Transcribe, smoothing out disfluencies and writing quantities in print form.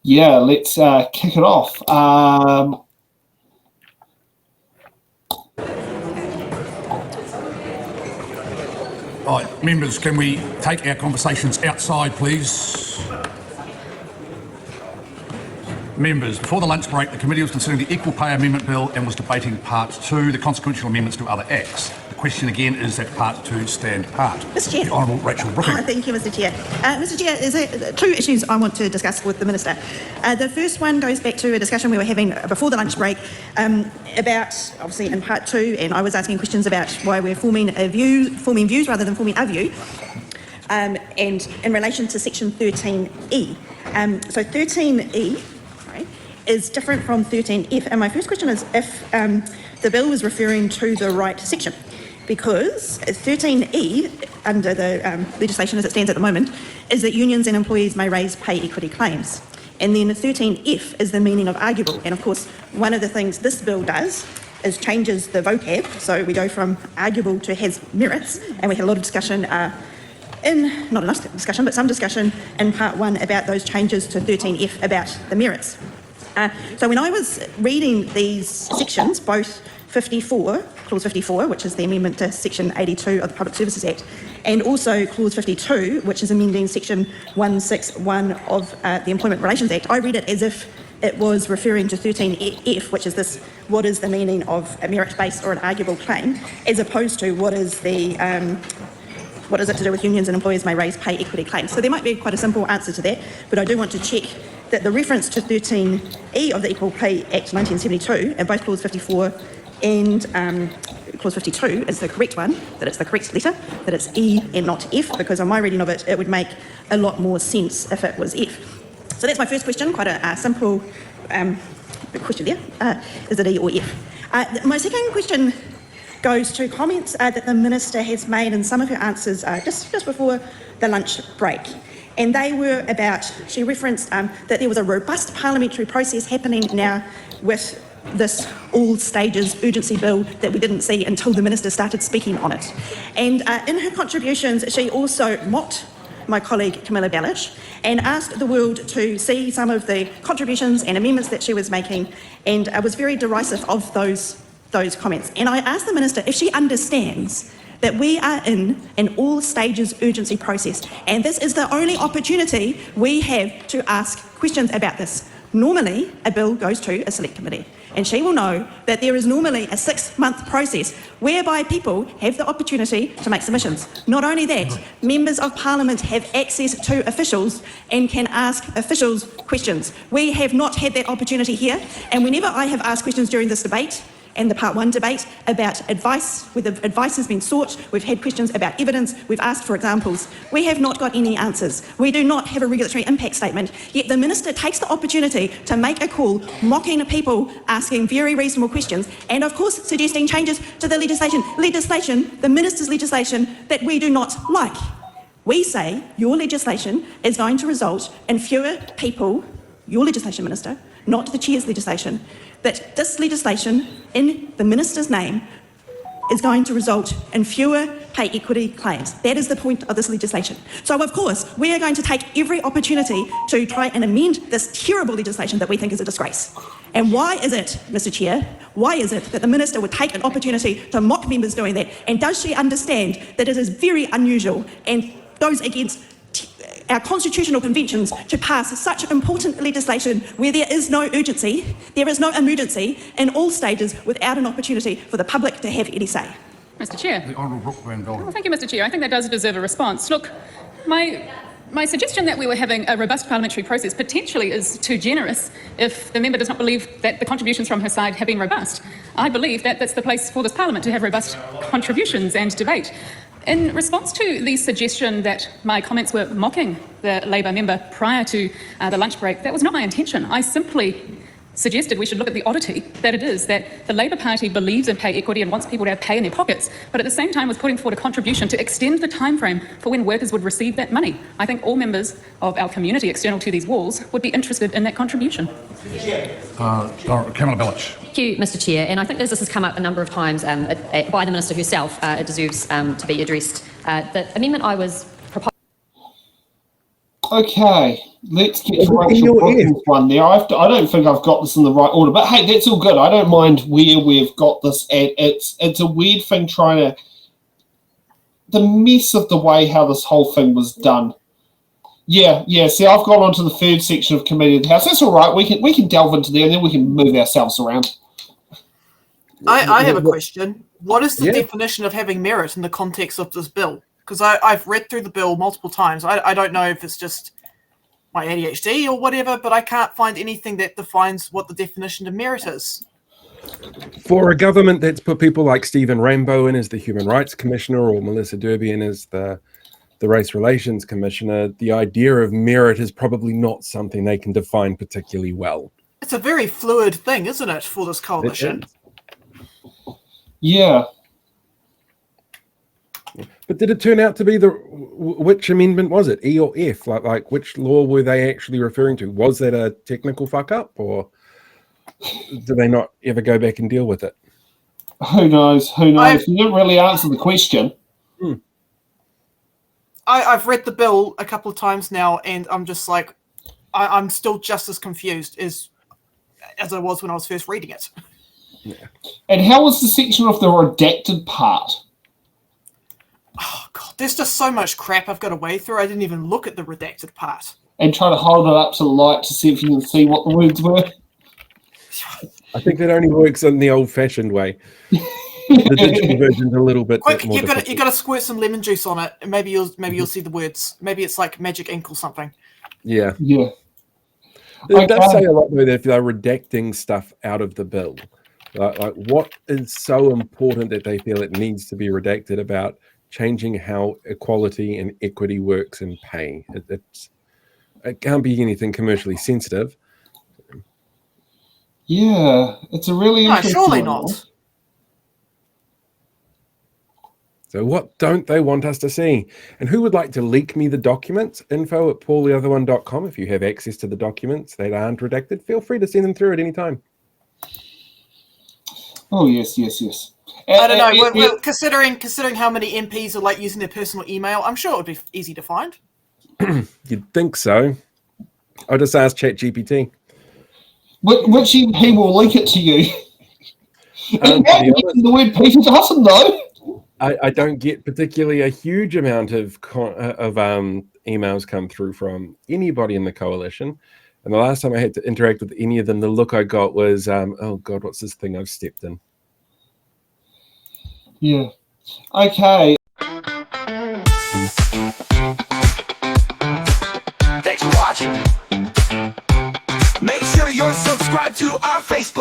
Yeah, let's kick it off. Right, members, can we take our conversations outside, please? Members, before the lunch break, the committee was considering the Equal Pay Amendment Bill and was debating Part 2, the consequential amendments to other acts. The question again is that Part 2 stand part. Mr Chair. The Honourable Rachel Brooking. Thank you, Mr Chair. Mr Chair, there's two issues I want to discuss with the Minister. The first one goes back to a discussion we were having before the lunch break about, obviously in Part 2, and I was asking questions about why we're forming views rather than forming a view, and in relation to Section 13E. So 13E is different from 13F, and my first question is if the bill was referring to the right section, because 13E, under the legislation as it stands at the moment, is that unions and employees may raise pay equity claims. And then 13F is the meaning of arguable. And of course, one of the things this bill does is changes the vocab. So we go from arguable to has merits. And we had a lot of discussion not enough discussion, but some discussion in Part 1 about those changes to 13F about the merits. So when I was reading these sections, both 54, Clause 54, which is the amendment to Section 82 of the Public Services Act, and also Clause 52, which is amending Section 161 of the Employment Relations Act, I read it as if it was referring to 13F, which is this, what is the meaning of a merit-based or an arguable claim, as opposed to what is the what is it to do with unions and employers may raise pay equity claims. So there might be quite a simple answer to that, but I do want to check that the reference to 13E of the Equal Pay Act 1972, and both Clause 54 and Clause 52 is the correct one, that it's the correct letter, that it's E and not F, because on my reading of it, it would make a lot more sense if it was F. So that's my first question, quite a simple question there. Is it E or F? My second question goes to comments that the Minister has made in some of her answers just before the lunch break. And they were about, she referenced that there was a robust parliamentary process happening now with this all stages urgency bill that we didn't see until the Minister started speaking on it. And in her contributions, she also mocked my colleague Camilla Bellish and asked the world to see some of the contributions and amendments that she was making, and was very derisive of those comments. And I asked the Minister if she understands that we are in an all stages urgency process, and this is the only opportunity we have to ask questions about this. Normally, a bill goes to a select committee, and she will know that there is normally a 6-month process whereby people have the opportunity to make submissions. Not only that, members of parliament have access to officials and can ask officials questions. We have not had that opportunity here, and whenever I have asked questions during this debate, and the Part 1 debate about advice, whether advice has been sought, we've had questions about evidence, we've asked for examples. We have not got any answers. We do not have a regulatory impact statement, yet the Minister takes the opportunity to make a call, mocking people, asking very reasonable questions, and of course suggesting changes to the legislation, the Minister's legislation, that we do not like. We say your legislation is going to result in fewer people, your legislation, Minister, not the Chair's legislation, that this legislation in the Minister's name is going to result in fewer pay equity claims. That is the point of this legislation. So of course, we are going to take every opportunity to try and amend this terrible legislation that we think is a disgrace. And why is it, Mr Chair, why is it that the Minister would take an opportunity to mock members doing that? And does she understand that it is very unusual and goes against our constitutional conventions to pass such important legislation where there is no urgency, there is no emergency in all stages without an opportunity for the public to have any say? Mr Chair. The Honourable Brooke van Veldon. Well, thank you, Mr Chair. I think that does deserve a response. Look, my suggestion that we were having a robust parliamentary process potentially is too generous if the member does not believe that the contributions from her side have been robust. I believe that that's the place for this Parliament to have robust contributions and debate. In response to the suggestion that my comments were mocking the Labour member prior to the lunch break, that was not my intention. I simply suggested we should look at the oddity that it is that the Labour Party believes in pay equity and wants people to have pay in their pockets, but at the same time was putting forward a contribution to extend the timeframe for when workers would receive that money. I think all members of our community external to these walls would be interested in that contribution. Camilla Bellish. Thank you, Mr Chair. And I think as this has come up a number of times by the Minister herself, it deserves to be addressed. The amendment I was proposing... Okay. Let's get to Rachel Brooking's one there. I don't think I've got this in the right order, but hey, that's all good. I don't mind where we've got this at. It's a weird thing trying to... The mess of the way how this whole thing was done. Yeah. See, I've gone on to the third section of Committee of the House. That's all right. We can delve into there and then we can move ourselves around. I have a question. What is the definition of having merit in the context of this bill? Because I've read through the bill multiple times. I don't know if it's just my ADHD or whatever, but I can't find anything that defines what the definition of merit is. For a government that's put people like Stephen Rainbow in as the Human Rights Commissioner or Melissa Derby in as the Race Relations Commissioner, the idea of merit is probably not something they can define particularly well. It's a very fluid thing, isn't it, for this coalition? Yeah. But did it turn out to be which amendment was it, E or F? Like which law were they actually referring to? Was that a technical fuck up, or do they not ever go back and deal with it? Who knows? You didn't really answer the question. I've read the bill a couple of times now, and I'm just like, I'm still just as confused as I was when I was first reading it. Yeah. And how was the section of the redacted part? Oh, God, there's just so much crap I've got to wade through. I didn't even look at the redacted part. And try to hold it up to the light to see if you can see what the words were. I think that only works in the old-fashioned way. The digital version's a little bit Quick, more you got to squirt some lemon juice on it, and maybe you'll see the words. Maybe it's like magic ink or something. Yeah. It does say a lot though that if they're redacting stuff out of the bill. Like what is so important that they feel it needs to be redacted about changing how equality and equity works in pay? It can't be anything commercially sensitive. Yeah, it's a really interesting surely one. not. So what don't they want us to see? And who would like to leak me the documents? info@paultheotherone.com. If you have access to the documents that aren't redacted, feel free to send them through at any time. Oh, yes. I don't know. Well, considering how many MPs are like using their personal email, I'm sure it would be easy to find. You'd think so. I'll just ask ChatGPT. Which MP will link it to you? And the word Peter doesn't, though. I don't get particularly a huge amount of emails come through from anybody in the coalition. And the last time I had to interact with any of them, the look I got was, oh God, what's this thing I've stepped in? Yeah. Okay. Thanks for watching. Make sure you're subscribed to our Facebook